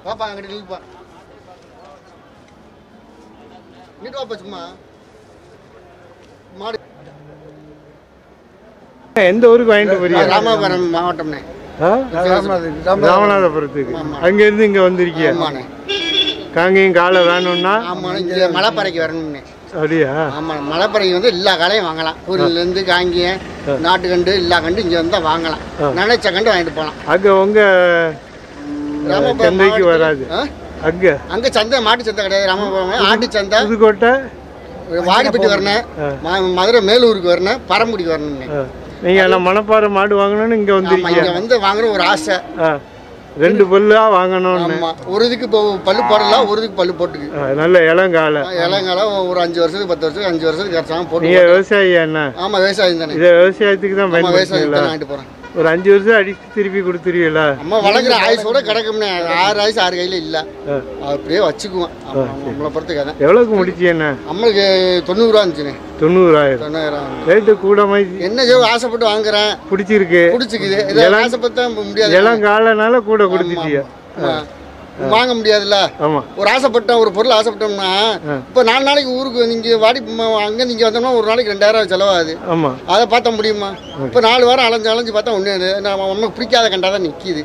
பாப்பா அங்கிட்டு நில்லுப்பா. நீட்டு வாப்பா சும்மா. மாடு எந்த ஊருக்கு வாங்கிட்டு போறீங்க? ராமநாதபுரம் மாவட்டம்னே. ராமநாதபுரத்துக்கு. அங்க இருந்து இங்க வந்திருக்கீங்க. ஆமாண்ணே. காங்கேயம் காலை வேணும்னா ஆமாண்ணே, இங்கே மலைப்பறைக்கு வரணும்னே. அப்படியா? ஆமாம், மலைப்பறைக்கு வந்து எல்லா காலையும் வாங்கலாம். ஊர்லேருந்து காங்கேயம் நாட்டுக்கண்டு எல்லா கண்டு இங்கே வந்தால் வாங்கலாம். நினைச்ச கண்டு வாங்கிட்டு போகலாம். அங்கே உங்க சந்தைக்கு வராது. அங்கே சந்தை மாட்டு சந்தை கிடையாது. ராமபுரம் ஆட்டு சந்தை. புதுக்கோட்டை வாடிப்பட்டி வரணும், மதுரை மேலூருக்கு வரணும், பரம்புடிக்கு வரணும்னு. நீங்கள் எல்லாம் மணப்பாறை மாடு வாங்கணும்னு இங்கே வந்துருக்கீங்க. இங்கே வந்து வாங்குற ஒரு ஆசை. 2 பல்லா வாங்கணும்னு. ஒரு இதுக்கு இப்போ பல்லு போடலாம், ஒரு இதுக்கு பல்லு போட்டுக்கு. நல்ல இளங்காலம். இளங்காலம் ஒரு 5 வருஷத்துக்கு 10 வருஷத்துக்கு 5 வருஷத்துக்கு கிடைச்சாங்க போட்டு. நீங்கள் விவசாயி என்ன? ஆமாம், விவசாயம் தானே. இதை விவசாயத்துக்கு தான் பயன்படுத்தீங்களா? வாங்கிட்டு போகிறேன். ஒரு 5 வருஷம் அடிச்சு திருப்பி கொடுத்துருவீங்களா? அம்மா வளர்க்குற ஆயுசோட கிடக்கும்னே. 6 ஆயுசு 6 கையில் இல்லை, அப்படியே வச்சுக்குவோம். நம்மளை பொறுத்துக்காதான். எவ்வளோக்கு முடிச்சீங்கண்ணா? நம்மளுக்கு 90 ரூபா இருந்துச்சுண்ணே. 90,000 ரேட்டு கூட மாதிரி. என்ன செய்ய ஆசைப்பட்டு வாங்குறேன், பிடிச்சிருக்கு, பிடிச்சிக்குது. ஆசைப்பட்டு முடியாது, எல்லாம் காலனால கூட கொடுத்துட்டியா? வாங்க முடியாதுல்ல. ஆமா, ஒரு ஆசைப்பட்டோம், ஒரு பொருள் ஆசைப்பட்டோம்னா இப்போ 4 நாளைக்கு ஊருக்கு நீங்க வாடி அங்கே நீங்க வந்தோம்னா ஒரு நாளைக்கு 2000 செலவாகுது. ஆமா, அதை பார்த்த முடியுமா? இப்போ 4 வாரம் அலைஞ்சு பார்த்தா ஒண்ணு நமக்கு பிடிக்காத கண்டாதான் நிக்குது.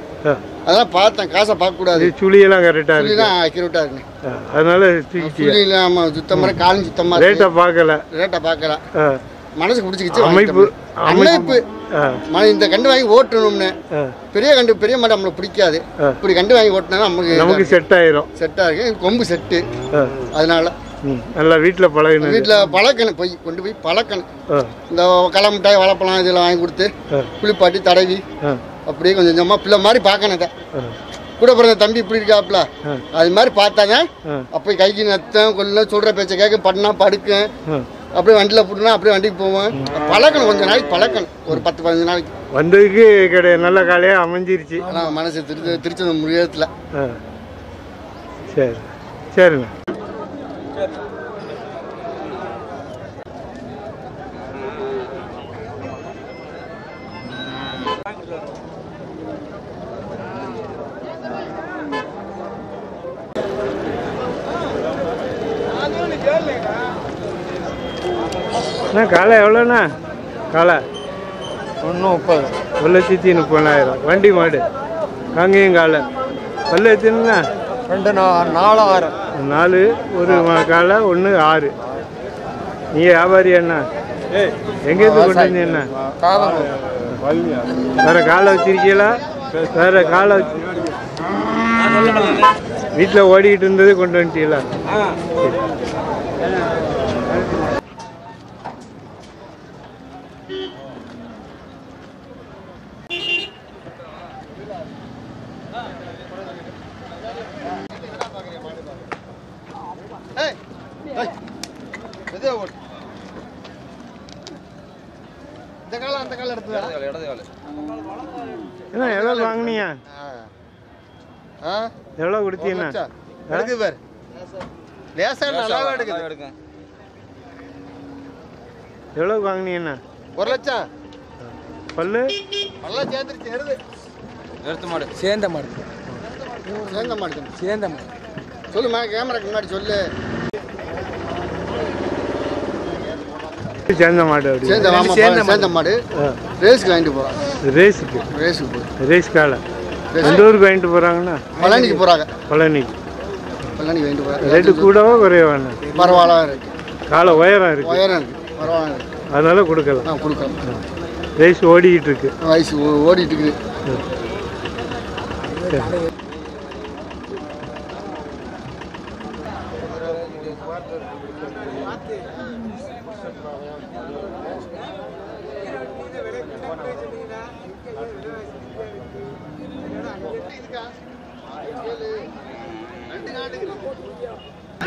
அதெல்லாம் பார்த்தேன். காசை பார்க்க கூடாது. சுழியெல்லாம் கரெக்டா இருக்கு, சுழிலாம் அக்யூரேட்டா இருக்கு. அதனால சுழிலாம் சுத்தமா காலும் சுத்தமா. ரேட்டை பார்க்கல, மனசுக்கு பிடிச்சிக்கிச்சு. அமைப்பு இந்த கண்டு வாங்கி ஓட்டணும்னு. பெரிய கண்டு பெரிய மாடு நம்மளுக்கு பிடிக்காது. இப்படி கண்டு வாங்கி ஓட்டினா நமக்கு செட் ஆயிரும். செட்டா இருக்கு, கொம்பு செட்டு. அதனால நல்லா வீட்டில் பழக்கணும், போய் கொண்டு போய் பழக்கணும். இந்த களை மிட்டாய் வாழைப்பழம் இதெல்லாம் வாங்கி கொடுத்து குளிப்பாட்டி தடவி அப்படியே கொஞ்சம் கொஞ்சமா பிள்ளை மாதிரி பார்க்கணும். இதை கூட பிறந்த தம்பி இப்படி இருக்காப்புல அது மாதிரி பார்த்தாதான் அப்போ கைக்கு நத்தம் கொல்ல சொல்ற பேச்சை கேட்க படுனா படுக்கும். அப்படியே வண்டியில் போட்டுனா அப்படியே வண்டிக்கு போவோம். பழக்கணும், கொஞ்சம் நாளைக்கு பழக்கணும். ஒரு 10-15 நாளைக்கு வந்ததுக்கு நல்ல காலையாக அமைஞ்சிருச்சு. ஆனால் மனசு திருச்சி முடியல. சரி சரிண்ணா. காலை எவ்வளோண்ணா? காலை 130. 1,30,000 வண்டி மாடு. காங்கேயம் காலை பல்லு எத்தினா? 4 ஒரு காலை 1 6. நீங்கள் வியாபாரி அண்ணா? எங்கேருந்து கொண்டு வந்தீங்கண்ணா? வேற காலை வச்சிருக்கீங்களா? வேற காலை வச்சு வீட்டில் ஓடிக்கிட்டு இருந்தது கொண்டு வந்துட்டீங்களா? என்ன எவ்வளோ வாங்கினீங்க? எவ்வளோ கொடுத்தீங்கண்ணா? எவ்வளோ வாங்கினீங்கண்ணா? 1 லட்சம். பல்லு சேர்ந்த மாடு. சொல்லுமா, கேமராக்கு முன்னாடி சொல்லு. சேர்ந்த மாடு. சேர்ந்த மாடு ரேஸ்க்கு வாங்கிட்டு போறாங்க. ரேஸ் காலை எந்த ஊருக்கு வாங்கிட்டு போறாங்கன்னா? பழனிக்கு போறாங்க. பழனிக்கு வாங்கிட்டு போறாங்க. ரேட்டு கூடவா குறைவாண்ணா? பரவாயில்ல இருக்கு. காலை உயரம் இருக்கு, பரவாயில்ல. அதனால கொடுக்கலாம். ரேஸ் ஓடிக்கிட்டு இருக்கு. வயசு ஓடிட்டு இருக்குது.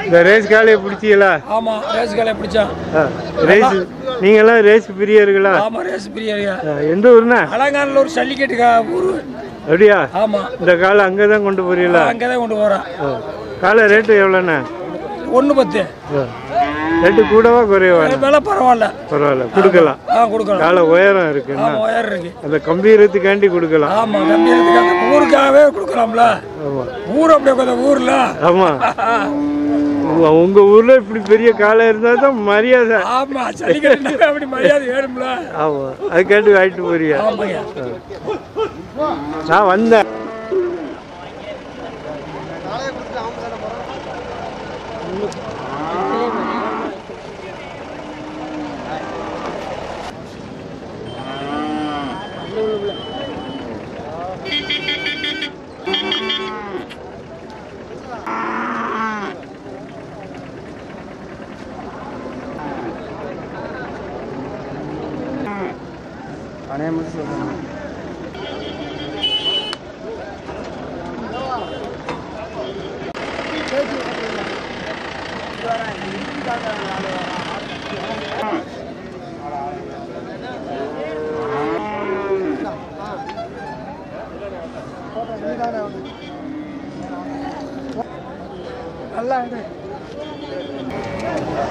இந்த ரேஸ் காலையை பிடிச்சிங்களா? ஆமா, ரேஸ் காலையை பிடிச்சோம். ரேஸ் நீங்களாம் ரேஸ் பிரியர்களா? ஆமா, ரேஸ் பிரியர்களா. எந்த ஊர்னா? அலங்காநல்லூர் ஒரு சல்லிக்கட்டு ஊர். அப்படியா? ஆமா. இந்த காலை அங்கே தான் கொண்டு போறீங்களா? அங்கே தான் கொண்டு போகிறோம். காலை ரேட்டு எவ்வளோண்ணா? 110. ரேட்டு கூடவா குறைவா? விலை பரவாயில்ல. பரவாயில்ல, கொடுக்கலாம். கொடுக்கலாம். காலை உயரம் இருக்கு, உயரம் இருக்கு. அந்த கம்பீரத்துக்காண்டி கொடுக்கலாம். ஆமா, கம்பீரத்துக்காக ஊருக்காகவே கொடுக்கலாம்ல. ஆமா, ஊர் அப்படியே கொஞ்சம் ஊர்ல. ஆமா, உங்க ஊர்ல இப்படி பெரிய காலை இருந்தா தான் மரியாதை. ஆமா, ஜல்லிக்கட்டு அப்படி மரியாதை வேணும்ல. ஆமா, அதுக்காண்டி வாங்கிட்டு போறியா? ஆமாங்க. நான் வந்தேன்.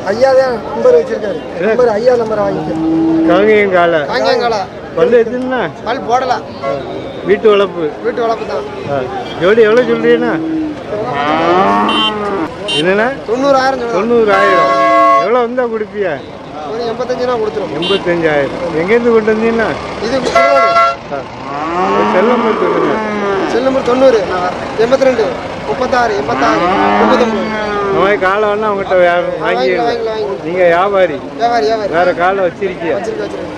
ஐயா தான் நம்பர் வச்சிருக்காரு. நம்பர் ஐயா நம்பர் வாங்கிக்க. காங்கேயங்கால பல்லு எதுன்னா பல் போடலாம். வீட்டு வளர்ப்பு. வீட்டு வளர்ப்பு தான். ஜோடி எவ்வளோ சொல்றீங்கன்னா? என்னண்ணா? 90,000. 90,000 எவ்வளோ வந்தா கொடுப்பியா? ஒரு 85 கொடுத்துரும். 85,000 எங்கேருந்து கொண்டு வந்தீங்கன்னா? இது செல் நம்பர் சொல்லுங்க. Cell number 90 82 36 86 99. இந்த மாதிரி காலை வேணா அவங்ககிட்ட வாங்கி. நீங்க வியாபாரி வேற காலை வச்சிருக்கிய?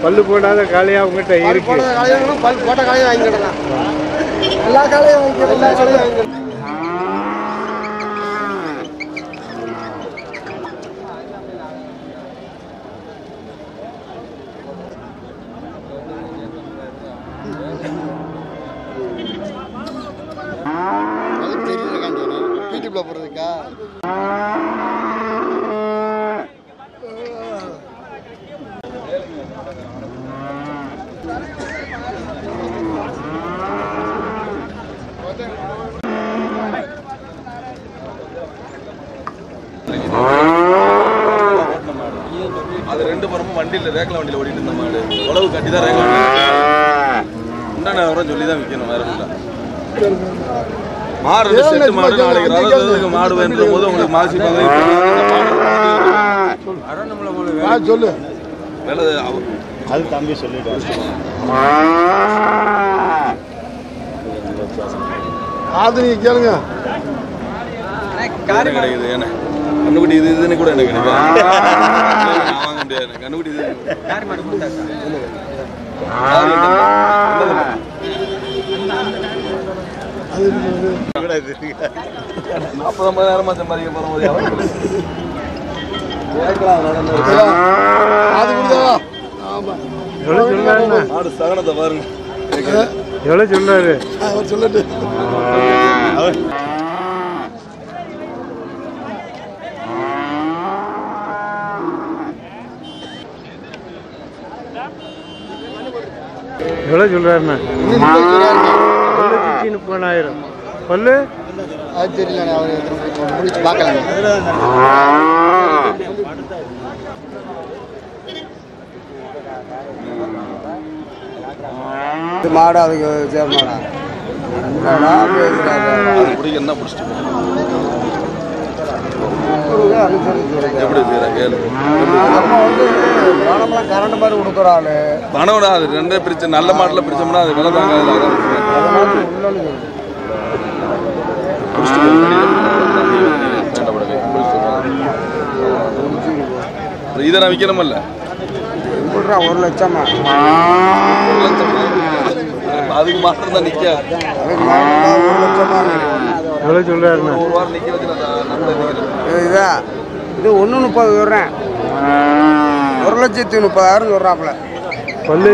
பல்லு போடாத காலையா உங்ககிட்ட இருக்கு? பல் போட்ட காலையும் வாங்கிக்கலாம். எல்லா காலையும் வாங்கிக்கலாம். எல்லா காலையும் வாங்கிக்கலாம். யூடியூப்ல போறதுக்கா? அது ரெண்டு பரமும் வண்டியில் ரேக்ல வண்டியில் ஓடிட்டு இருந்த மாடு உழவு கட்டி தான் ரேக்ல உண்டான வரம் சொல்லி தான் விற்கணும். வேற இல்லை. மாடு செட்டு மாடு நாளைக்கு ரதத்துக்கு மாடு வேண்டுற போது உங்களுக்கு மாசி பங்கு சொல்லு. அது தம்பி சொல்லிட்டு அது நீங்க கேளுங்க. கிடைக்குது. ஏன்னா கண்ணுக்குட்டி இது இதுன்னு கூட எனக்கு கிடைக்கும். வாங்க முடியாது. கண்ணுக்குட்டி இது 40,000 சம்பாதிக்க போற போது மாடு சகனத்தை பாருங்க. எவ்வளோ சொன்னாரு? சொல்லட்டு. எவ்வளோ சொல்றாருண்ணா? 30,000 பல்லு அது தெரியல. அவர் முடிச்சு பார்க்கலாம். மாடு அதுக்கு சேர்மாடா பிடிக்கன்னா பிடிச்சிட்டு எப்படி கேளு. நம்ம வந்து பணம்லாம் கரண்ட் மாதிரி கொடுக்குற ஆளு. பணம் அது ரெண்டே பிரிச்சு நல்ல மாட்டில் பிரிச்சோம்னா அது விலை தாங்க. இதை நான் விற்கணுமில்ல. 1 லட்சமா? அதுக்கு மாத்திரம் தான் நிற்க. 1 லட்சமா? எவ்வளோ சொல்றாருண்ணா? ஒரு வாரம் நிற்க வச்சு இதா இது 1,30 சொல்கிறேன். 1,30,000 சொல்கிறாப்புல. பல்லு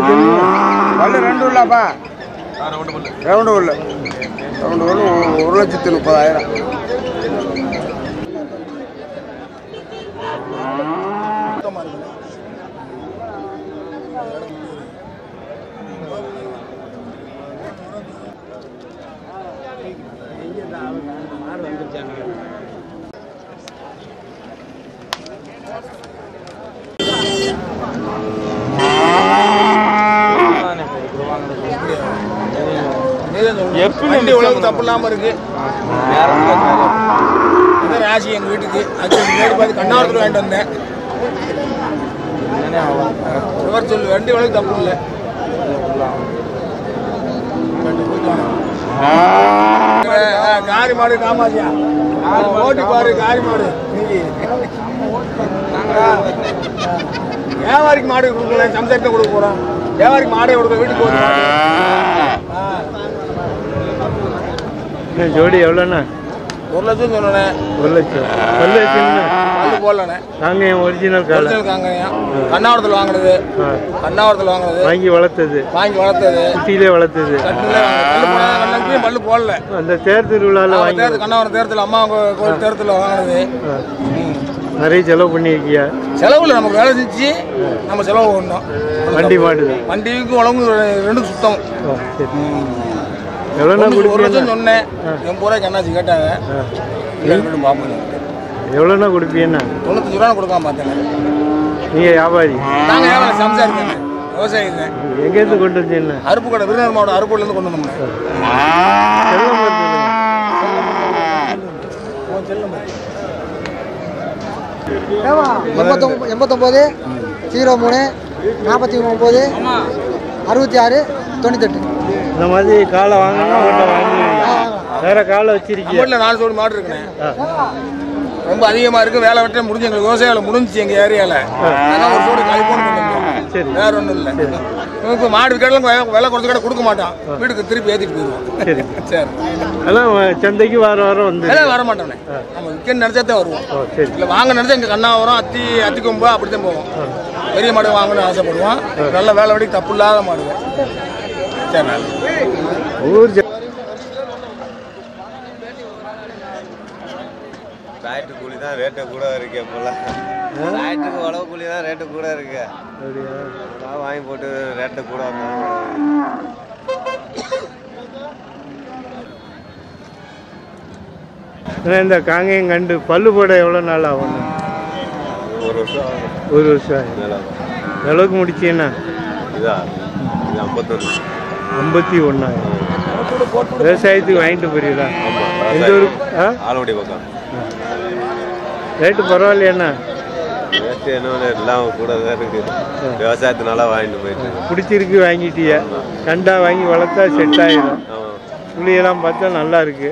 பல்லு 2 இல்லப்பா. ரவுண்டு பல்லு 1,30,000. மாடு வந்துருச்சாங்க. எப்படி உழவு தப்பு இல்லாமல் இருக்கு. ராசி எங்கள் வீட்டுக்கு அது பார்த்து கண்ணாவரத்தில் வாங்கிட்டு வந்தேன். சொல்லு வண்டி உழவு தப்பு இல்லை. காரி மாடு காமாசியா ஓட்டி பாரு காரி மாடு. வியாபாரிக்கு மாடு கொடுக்கல, சம்சாரத்தை கொடுக்க போறோம். வியாபாரிக்கு மாடே கொடுக்க வீட்டுக்கு ஜோடி எவ்வளோண்ணா? 1 லட்சம் சொன்னேன். 1 லட்சம். பல்லு போடலண்ணே. காங்கேயம் ஒரிஜினல் காங்கேயம் கண்ணாவரத்தில் வாங்கினது. வாங்கி வளர்த்தது. குட்டியிலே வளர்த்தது. பல்லு போடல. அந்த தேர் திருவிழாவில் கண்ணாவரம் தேர்தல் அம்மா கோயில் தேர்தலில் வாங்கினது. நிறைய செலவு பண்ணியிருக்கியா? செலவுல நமக்கு வேலை செஞ்சு நம்ம செலவு பண்ணோம். வண்டி மாடுது. வண்டிக்கு உழவு ரெண்டும் சுத்தம். எவ்வளோண்ணா கொடுப்பீங்க? 1 லட்சம் சொன்னேன். 80 ரூபாய்க்கு என்னாச்சு கேட்டாங்க. பார்ப்போம். எவ்வளோண்ணா கொடுப்பீங்கண்ணா? 95 ரூபா கொடுக்காம பார்த்தேன். நீங்கள் வியாபாரி? நாங்கள் வியாபாரம் சம்சாரிங்க, விவசாயி. எங்கேருந்து கொண்டு வந்தீங்கண்ணா? அருப்புக்கோட்டை, விருதுநகர் மாவட்டம் அருப்புக்கோட்டையிலேருந்து கொண்டு வந்தோம்ண்ணே. $89 03 49 66 98. இந்த மாதிரி காலை வாங்கினா வேற காலை வச்சிருக்கீங்க? 4 ஜோடி மாடு இருக்குண்ணே. ரொம்ப அதிகமாக இருக்குது. வேலை வெட்ட முடிஞ்சு எங்களுக்கு விவசாய வேலை முடிஞ்சிச்சு எங்கள் ஏரியாவில். அதனால் ஒரு ஜோடி கழிப்போன்னு சரி, வேற ஒன்றும் இல்லை. இப்போ மாடு விற்கலாம் விலை குறைச்சி கடை கொடுக்க மாட்டோம். வீட்டுக்கு திருப்பி ஏற்றிட்டு போயிடுவோம். சரி சரி. அதெல்லாம் சந்தைக்கு வாரம் வந்து வர மாட்டோண்ணே. நம்ம விற்க நினச்சா தான் வருவோம். சரி. இல்லை வாங்க நினச்சா எங்கள் கண்ணாவரம் அத்திக்கொம்பு அப்படி தான் போவோம். பெரிய மாடு வாங்கணும்னு ஆசைப்படுவோம். நல்ல வேலை வெடி தப்பு இல்லாத மாடு. சரி. ஊர் சாயட்டு கூலி தான் ரேட்டு கூட இருக்கு. இப்போல்லாம் சாயட்டுக்கு உழவு கூலி தான் ரேட்டு கூட இருக்கு. வாங்கி போட்டு ரேட்டு கூட இந்த காங்கேயம் கண்டு பல்லு போட எவ்வளோ நாள் ஆகும்? 1 வருஷம். 1 வருஷம் எவ்வளோக்கு முடிச்சீங்கன்னா? 51. விவசாயத்துக்கு வாங்கிட்டு போறீங்களா? எந்த ஊரு? ஆலோடி பக்கம். ரேட்டு பரவாயில்லையாண்ணா? ரேட்டு என்ன எல்லாம் கூட தான் இருக்கு. விவசாயத்தினால வாங்கிட்டு போயிட்டு பிடிச்சிருக்கு வாங்கிட்டியா? கண்டா வாங்கி வளர்த்தா செட் ஆகிடும். புள்ளியெல்லாம் பார்த்தா நல்லா இருக்கு,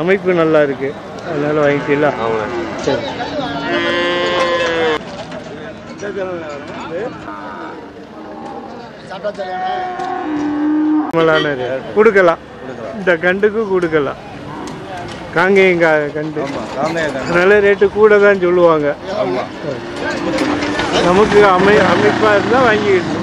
அமைப்பு நல்லா இருக்கு, அதனால வாங்கிட்டீங்களா? சரி. கொடுக்கலாம், இந்த கண்டுக்கு கொடுக்கலாம். காங்கேயம் கண்டு அதனால ரேட்டு கூட தான் சொல்லுவாங்க. நமக்கு அமைப்பாக இருந்தால் வாங்கிக்கிட்டு.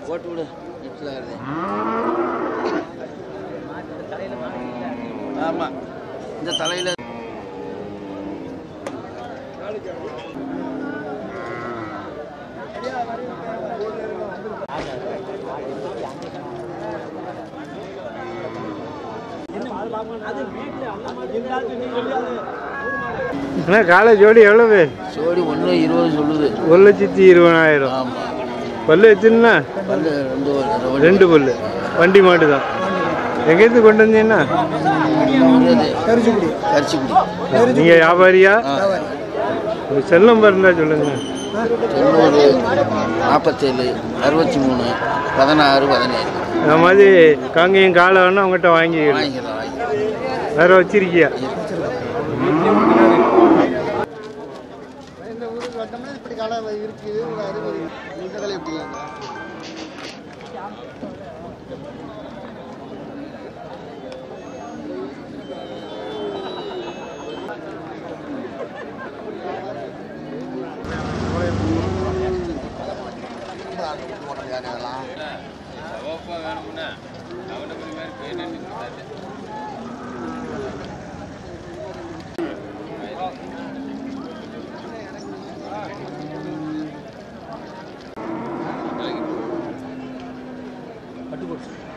போட்டு விடு. ஆமா, இந்த தலையில அண்ணா காலை ஜோடி எவ்வளவு? ஜோடி 120 சொல்லுது. 1,20,000. பல்லு எத்தனா? பல்லு 2 பல்லு. வண்டி மாடு தான். எங்கேருந்து கொண்டு வந்தீங்கன்னா? நீங்க வியாபாரியா? செல் நம்பர் இருந்தா சொல்லுங்க. 47 63 16 17. இந்த மாதிரி காங்கேயம் காலை வேணா உங்கள்கிட்ட வாங்கிக்கலாம். வேற வச்சிருக்கியா? இந்த ஊருக்கு வந்தோம்னா இப்படி காலை இருக்குது. ஒரு 60 இந்த காலை எப்படிங்க?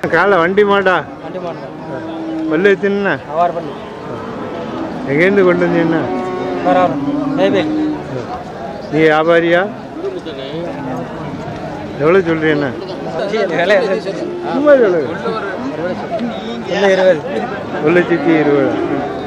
காலை வண்டி மாடா வண்டி மாட்டேன் பல்லு வச்சுன்னா அவ்வாறு பண்ணி எங்கேருந்து கொண்டு வந்தீங்கன்னா நீ வியாபாரியா எவ்வளோ சொல்கிறீண்ணா விலை 1,20,000 1,20,000